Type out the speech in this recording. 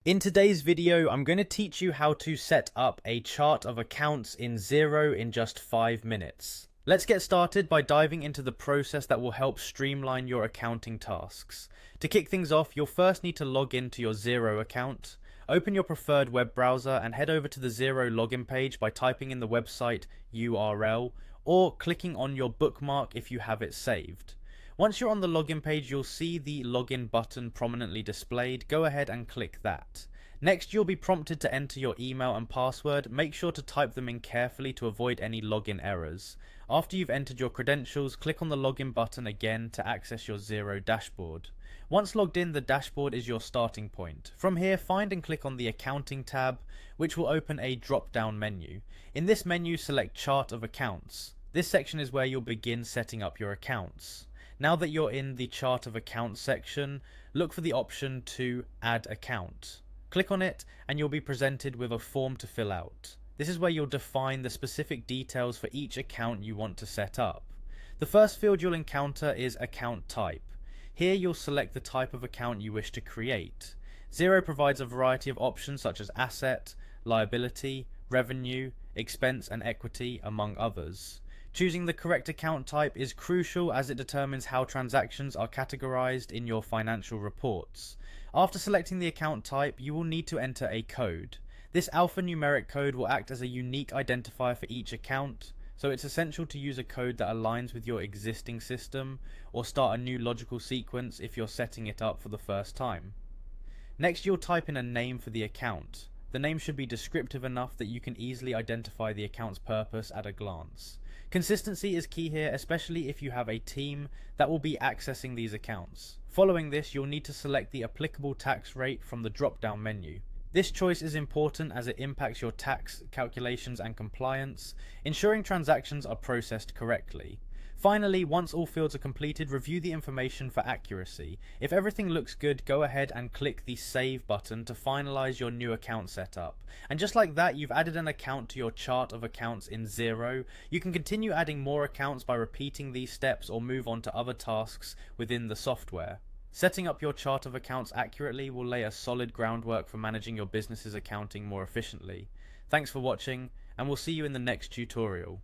In today's video, I'm going to teach you how to set up a chart of accounts in Xero in just 5 minutes. Let's get started by diving into the process that will help streamline your accounting tasks. To kick things off, you'll first need to log into your Xero account. Open your preferred web browser and head over to the Xero login page by typing in the website URL or clicking on your bookmark if you have it saved. Once you're on the login page, you'll see the login button prominently displayed. Go ahead and click that. Next, you'll be prompted to enter your email and password. Make sure to type them in carefully to avoid any login errors. After you've entered your credentials, click on the login button again to access your Xero dashboard. Once logged in, the dashboard is your starting point. From here, find and click on the Accounting tab, which will open a drop-down menu. In this menu, select Chart of Accounts. This section is where you'll begin setting up your accounts. Now that you're in the Chart of Accounts section, look for the option to Add Account. Click on it and you'll be presented with a form to fill out. This is where you'll define the specific details for each account you want to set up. The first field you'll encounter is Account Type. Here you'll select the type of account you wish to create. Xero provides a variety of options such as asset, liability, revenue, expense and equity, among others. Choosing the correct account type is crucial as it determines how transactions are categorized in your financial reports. After selecting the account type, you will need to enter a code. This alphanumeric code will act as a unique identifier for each account, so it's essential to use a code that aligns with your existing system or start a new logical sequence if you're setting it up for the first time. Next, you'll type in a name for the account. The name should be descriptive enough that you can easily identify the account's purpose at a glance. Consistency is key here, especially if you have a team that will be accessing these accounts. Following this, you'll need to select the applicable tax rate from the drop-down menu. This choice is important as it impacts your tax calculations and compliance, ensuring transactions are processed correctly. Finally, once all fields are completed, review the information for accuracy. If everything looks good, go ahead and click the Save button to finalize your new account setup. And just like that, you've added an account to your chart of accounts in Xero. You can continue adding more accounts by repeating these steps or move on to other tasks within the software. Setting up your chart of accounts accurately will lay a solid groundwork for managing your business's accounting more efficiently. Thanks for watching, and we'll see you in the next tutorial.